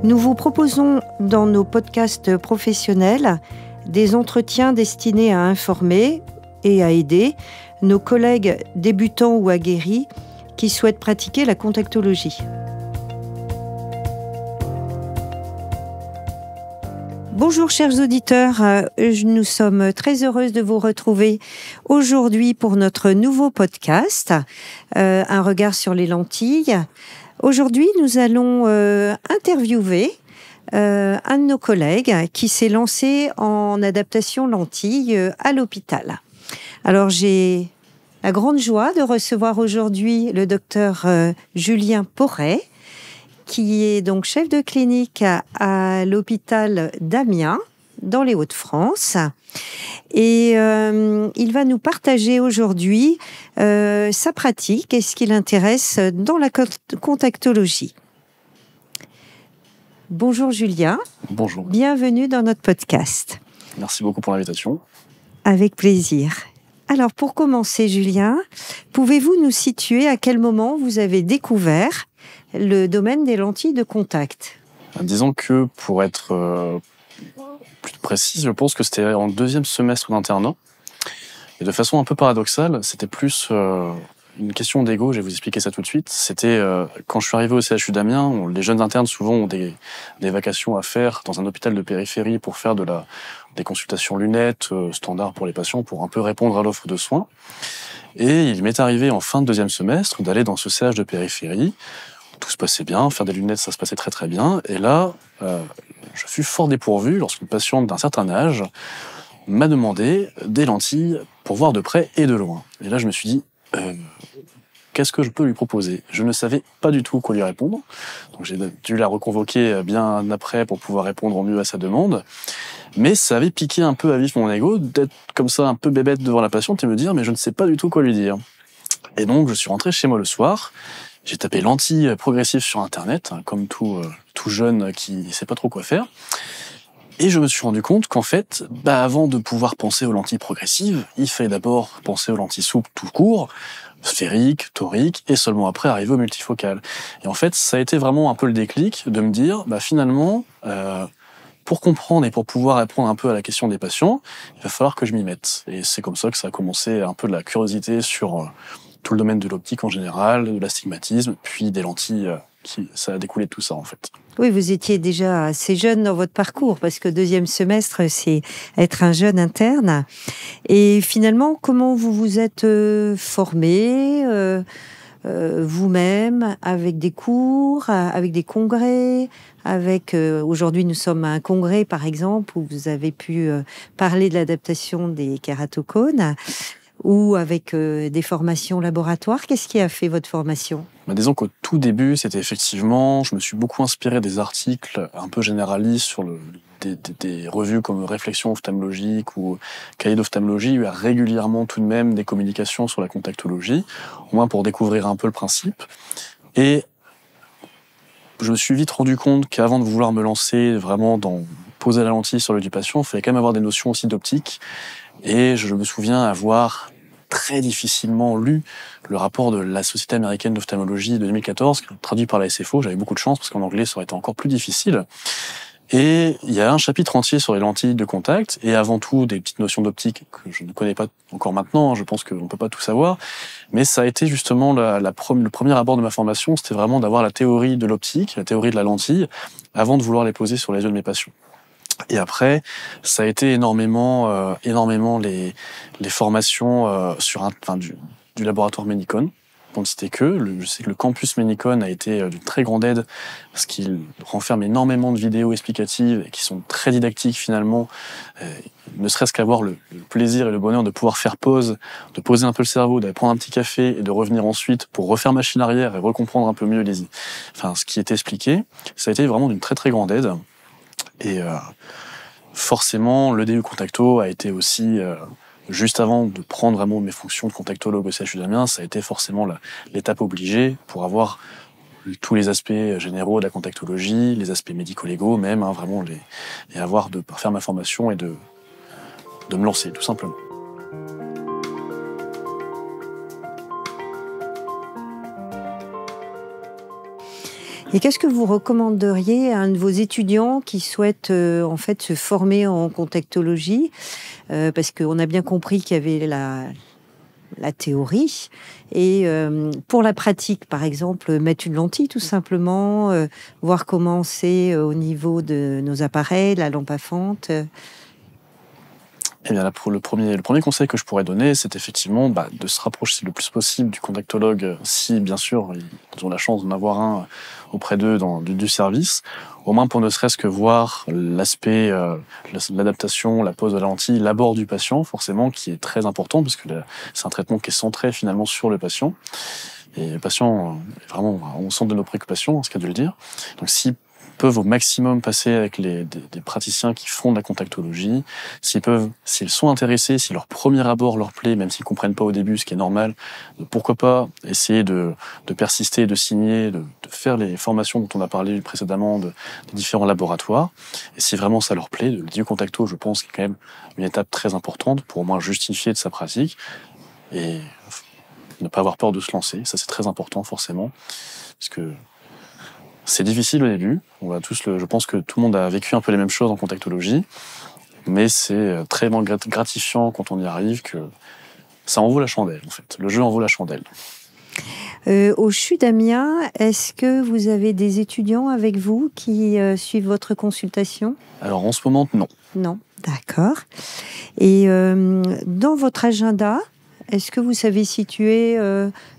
Nous vous proposons dans nos podcasts professionnels des entretiens destinés à informer et à aider nos collègues débutants ou aguerris qui souhaitent pratiquer la contactologie. Bonjour chers auditeurs, nous sommes très heureuses de vous retrouver aujourd'hui pour notre nouveau podcast, Un regard sur les lentilles. Aujourd'hui, nous allons interviewer un de nos collègues qui s'est lancé en adaptation lentilles à l'hôpital. Alors j'ai la grande joie de recevoir aujourd'hui le docteur Julien Porret, qui est donc chef de clinique à l'hôpital d'Amiens, dans les Hauts-de-France. Et il va nous partager aujourd'hui sa pratique et ce qui l'intéresse dans la contactologie. Bonjour Julien. Bonjour. Bienvenue dans notre podcast. Merci beaucoup pour l'invitation. Avec plaisir. Alors pour commencer Julien, pouvez-vous nous situer à quel moment vous avez découvert le domaine des lentilles de contact? Disons que pour être plus précis, je pense que c'était en deuxième semestre d'internat. Et de façon un peu paradoxale, c'était plus une question d'ego, je vais vous expliquer ça tout de suite. C'était quand je suis arrivé au CHU d'Amiens, les jeunes internes souvent ont des vacations à faire dans un hôpital de périphérie pour faire des consultations lunettes standards pour les patients, pour un peu répondre à l'offre de soins. Et il m'est arrivé en fin de deuxième semestre d'aller dans ce CH de périphérie. Tout se passait bien, faire des lunettes, ça se passait très très bien. Et là, je fus fort dépourvu lorsqu'une patiente d'un certain âge m'a demandé des lentilles pour voir de près et de loin. Et là, je me suis dit, qu'est-ce que je peux lui proposer? Je ne savais pas du tout quoi lui répondre. Donc j'ai dû la reconvoquer bien après pour pouvoir répondre au mieux à sa demande. Mais ça avait piqué un peu à vif mon ego d'être comme ça un peu bébête devant la patiente et me dire, mais je ne sais pas du tout quoi lui dire. Et donc, je suis rentré chez moi le soir. J'ai tapé lentilles progressives sur Internet, comme tout jeune qui ne sait pas trop quoi faire. Et je me suis rendu compte qu'en fait, avant de pouvoir penser aux lentilles progressives, il fallait d'abord penser aux lentilles souples tout court, sphériques, toriques, et seulement après arriver aux multifocales. Et en fait, ça a été vraiment un peu le déclic de me dire, finalement, pour comprendre et pour pouvoir répondre un peu à la question des patients, il va falloir que je m'y mette. Et c'est comme ça que ça a commencé un peu de la curiosité sur tout le domaine de l'optique en général, de l'astigmatisme, puis des lentilles, ça a découlé de tout ça en fait. Oui, vous étiez déjà assez jeune dans votre parcours, parce que deuxième semestre, c'est être un jeune interne. Et finalement, comment vous vous êtes formé vous-même, avec des cours, avec des congrès, aujourd'hui nous sommes à un congrès par exemple, où vous avez pu parler de l'adaptation des kératocones, ou avec des formations laboratoires. Qu'est-ce qui a fait votre formation? Disons qu'au tout début, c'était effectivement, je me suis beaucoup inspiré des articles un peu généralistes sur des revues comme Réflexions ophtalmologiques ou Cahiers d'ophtalmologie. Il y a régulièrement tout de même des communications sur la contactologie, au moins pour découvrir un peu le principe. Et je me suis vite rendu compte qu'avant de vouloir me lancer vraiment dans poser la lentille sur l'œil du patient, il fallait quand même avoir des notions aussi d'optique. Et je me souviens avoir très difficilement lu le rapport de la Société américaine d'ophtalmologie de 2014, traduit par la SFO. J'avais beaucoup de chance parce qu'en anglais, ça aurait été encore plus difficile. Et il y a un chapitre entier sur les lentilles de contact et avant tout des petites notions d'optique que je ne connais pas encore maintenant. Je pense qu'on ne peut pas tout savoir. Mais ça a été justement le premier abord de ma formation. C'était vraiment d'avoir la théorie de l'optique, la théorie de la lentille, avant de vouloir les poser sur les yeux de mes patients. Et après, ça a été énormément les formations du laboratoire Ménicon, pour ne citer que. Je sais que le campus Ménicon a été d'une très grande aide parce qu'il renferme énormément de vidéos explicatives et qui sont très didactiques finalement. Ne serait-ce qu'avoir le plaisir et le bonheur de pouvoir faire pause, de poser un peu le cerveau, d'aller prendre un petit café et de revenir ensuite pour refaire machine arrière et recomprendre un peu mieux ce qui était expliqué. Ça a été vraiment d'une très très grande aide. Et forcément, le DU Contacto a été aussi, juste avant de prendre vraiment mes fonctions de contactologue au CHU d'Amiens, ça a été forcément l'étape obligée pour avoir tous les aspects généraux de la contactologie, les aspects médico-légaux même, vraiment et avoir de faire ma formation et de me lancer, tout simplement. Et qu'est-ce que vous recommanderiez à un de vos étudiants qui souhaite en fait se former en contactologie, parce qu'on a bien compris qu'il y avait la théorie et pour la pratique, par exemple, mettre une lentille tout simplement, voir comment c'est au niveau de nos appareils, la lampe à fente. Eh bien, le premier conseil que je pourrais donner, c'est effectivement de se rapprocher le plus possible du contactologue, si bien sûr ils ont la chance d'en avoir un auprès d'eux du service, au moins pour ne serait-ce que voir l'aspect, l'adaptation, la pose de la lentille, l'abord du patient, forcément, qui est très important, parce que c'est un traitement qui est centré finalement sur le patient. Et le patient est vraiment au centre de nos préoccupations, c'est le cas de le dire. Donc si peuvent au maximum passer avec des praticiens qui font de la contactologie, s'ils sont intéressés, si leur premier abord leur plaît, même s'ils comprennent pas au début, ce qui est normal, pourquoi pas essayer de persister, de signer, de faire les formations dont on a parlé précédemment des différents laboratoires. Et si vraiment ça leur plaît, le contacto, je pense, est quand même une étape très importante pour au moins justifier de sa pratique et ne pas avoir peur de se lancer. Ça, c'est très important, forcément, parce que c'est difficile au début. Je pense que tout le monde a vécu un peu les mêmes choses en contactologie, mais c'est très gratifiant quand on y arrive, que ça en vaut la chandelle, en fait. Le jeu en vaut la chandelle. Au CHU d'Amiens, est-ce que vous avez des étudiants avec vous qui suivent votre consultation? Alors en ce moment, non. Non, d'accord. Et dans votre agenda, est-ce que vous savez situer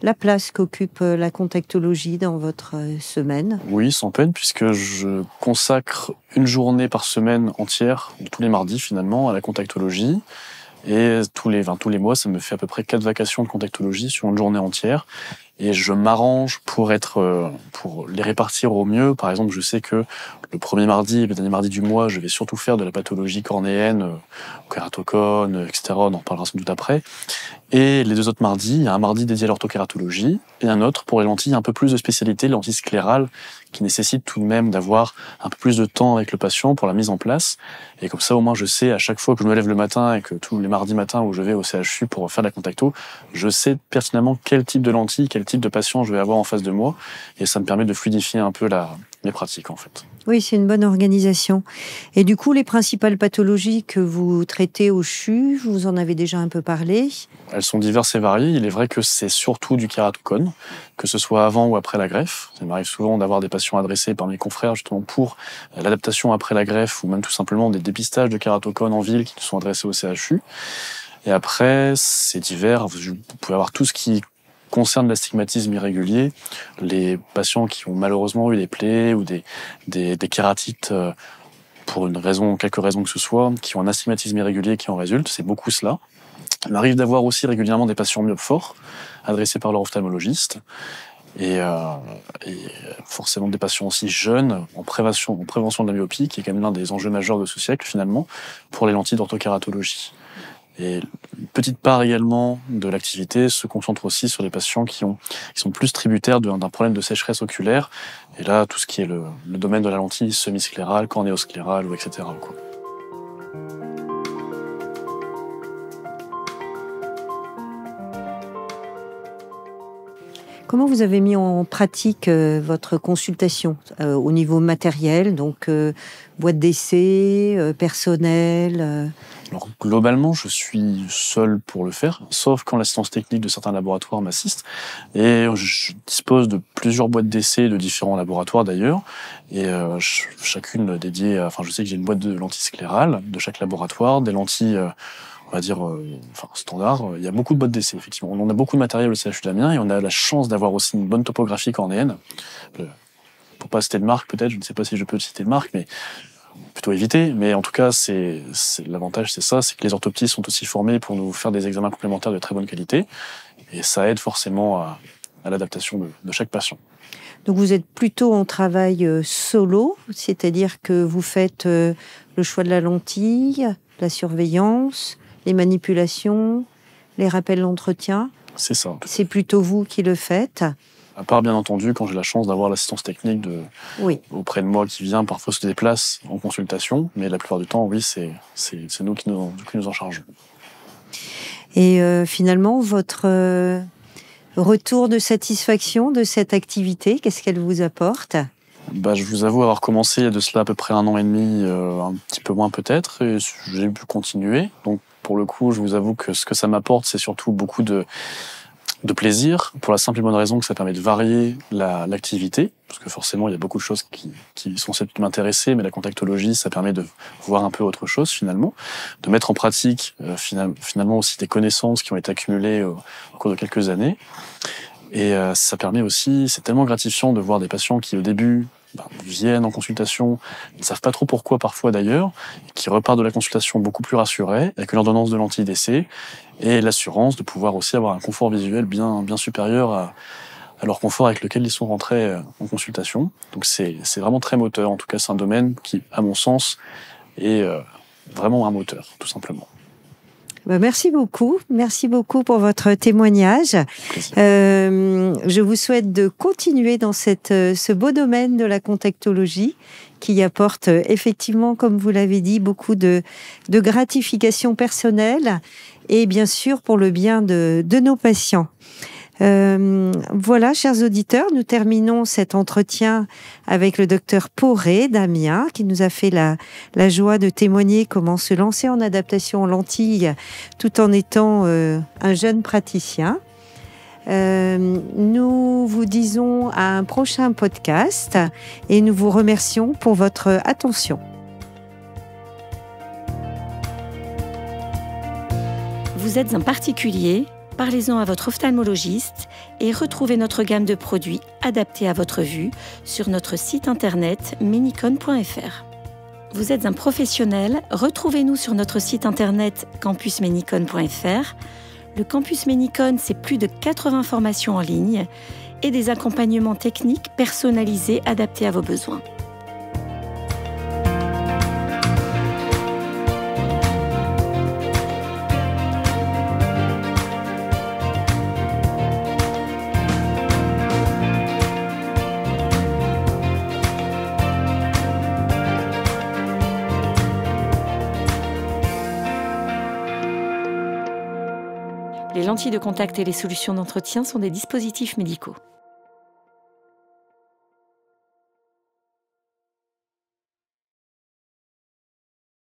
la place qu'occupe la contactologie dans votre semaine? Oui, sans peine, puisque je consacre une journée par semaine entière, tous les mardis finalement, à la contactologie. Et tous les mois, ça me fait à peu près 4 vacations de contactologie sur une journée entière. Et je m'arrange pour les répartir au mieux. Par exemple, je sais que le premier mardi et le dernier mardi du mois, je vais surtout faire de la pathologie cornéenne, kératocone, etc. On en parlera sans doute après. Et les 2 autres mardis, il y a un mardi dédié à l'orthokératologie et un autre pour les lentilles un peu plus de spécialité, les lentilles sclérales, qui nécessitent tout de même d'avoir un peu plus de temps avec le patient pour la mise en place. Et comme ça, au moins, je sais, à chaque fois que je me lève le matin et que tous les mardis matins où je vais au CHU pour faire de la contacto, je sais pertinemment quel type de lentilles, quel type de patient je vais avoir en face de moi. Et ça me permet de fluidifier un peu mes pratiques, en fait. Oui, c'est une bonne organisation. Et du coup, les principales pathologies que vous traitez au CHU, vous en avez déjà un peu parlé. Elles sont diverses et variées. Il est vrai que c'est surtout du kératocone, que ce soit avant ou après la greffe. Ça m'arrive souvent d'avoir des patients adressés par mes confrères justement pour l'adaptation après la greffe ou même tout simplement des dépistages de kératocone en ville qui sont adressés au CHU. Et après, c'est divers. Vous pouvez avoir tout ce qui concerne l'astigmatisme irrégulier, les patients qui ont malheureusement eu des plaies ou des kératites pour quelque raison que ce soit, qui ont un astigmatisme irrégulier qui en résulte, c'est beaucoup cela. Il m'arrive d'avoir aussi régulièrement des patients myopes forts, adressés par leur ophtalmologiste, et forcément des patients aussi jeunes en prévention de la myopie, qui est quand même l'un des enjeux majeurs de ce siècle finalement, pour les lentilles d'orthokératologie. Et une petite part également de l'activité se concentre aussi sur les patients qui sont plus tributaires d'un problème de sécheresse oculaire. Et là, tout ce qui est le domaine de la lentille semi-sclérale, cornéosclérale, ou etc. quoi. Comment vous avez mis en pratique votre consultation au niveau matériel, donc boîte d'essai, personnel Alors, globalement, je suis seul pour le faire, sauf quand l'assistance technique de certains laboratoires m'assiste. Et je dispose de plusieurs boîtes d'essai de différents laboratoires d'ailleurs, et chacune dédiée je sais que j'ai une boîte de lentilles sclérales de chaque laboratoire, des lentilles on va dire, standard. Il y a beaucoup de boîtes d'essai, effectivement. On a beaucoup de matériel au CHU d'Amiens et on a la chance d'avoir aussi une bonne topographie cornéenne. Pour pas citer de marque, peut-être, je ne sais pas si je peux citer de marque, mais plutôt éviter. Mais en tout cas, l'avantage, c'est que les orthoptistes sont aussi formés pour nous faire des examens complémentaires de très bonne qualité. Et ça aide forcément à l'adaptation de chaque patient. Donc vous êtes plutôt en travail solo, c'est-à-dire que vous faites le choix de la lentille, la surveillance, les manipulations, les rappels d'entretien. C'est ça. C'est plutôt vous qui le faites. À part, bien entendu, quand j'ai la chance d'avoir l'assistance technique auprès de moi qui vient, parfois se déplace en consultation. Mais la plupart du temps, oui, c'est nous qui nous en chargeons. Et finalement, votre retour de satisfaction de cette activité, qu'est-ce qu'elle vous apporte ? Je vous avoue avoir commencé il y a de cela à peu près 1 an et demi, un petit peu moins peut-être, et j'ai pu continuer. Donc pour le coup, je vous avoue que ce que ça m'apporte, c'est surtout beaucoup de plaisir, pour la simple et bonne raison que ça permet de varier l'activité, parce que forcément il y a beaucoup de choses qui sont susceptibles de m'intéresser, mais la contactologie, ça permet de voir un peu autre chose finalement, de mettre en pratique finalement aussi des connaissances qui ont été accumulées au cours de quelques années. Et ça permet aussi, c'est tellement gratifiant de voir des patients qui au début viennent en consultation, ils ne savent pas trop pourquoi parfois d'ailleurs, et qui repartent de la consultation beaucoup plus rassurés, avec une ordonnance de lentilles d'essai, et l'assurance de pouvoir aussi avoir un confort visuel bien supérieur à leur confort avec lequel ils sont rentrés en consultation. Donc c'est vraiment très moteur, en tout cas c'est un domaine qui, à mon sens, est vraiment un moteur, tout simplement. Merci beaucoup pour votre témoignage. Je vous souhaite de continuer dans ce beau domaine de la contactologie qui apporte effectivement, comme vous l'avez dit, beaucoup de gratification personnelle et bien sûr pour le bien de nos patients. Voilà, chers auditeurs, nous terminons cet entretien avec le docteur Poré d'Amiens, qui nous a fait la joie de témoigner comment se lancer en adaptation aux lentilles tout en étant un jeune praticien. Nous vous disons à un prochain podcast et nous vous remercions pour votre attention. Vous êtes un particulier ? Parlez-en à votre ophtalmologiste et retrouvez notre gamme de produits adaptés à votre vue sur notre site internet menicon.fr. Vous êtes un professionnel, retrouvez-nous sur notre site internet campusmenicon.fr. Le Campus Menicon, c'est plus de 80 formations en ligne et des accompagnements techniques personnalisés adaptés à vos besoins. Les lentilles de contact et les solutions d'entretien sont des dispositifs médicaux.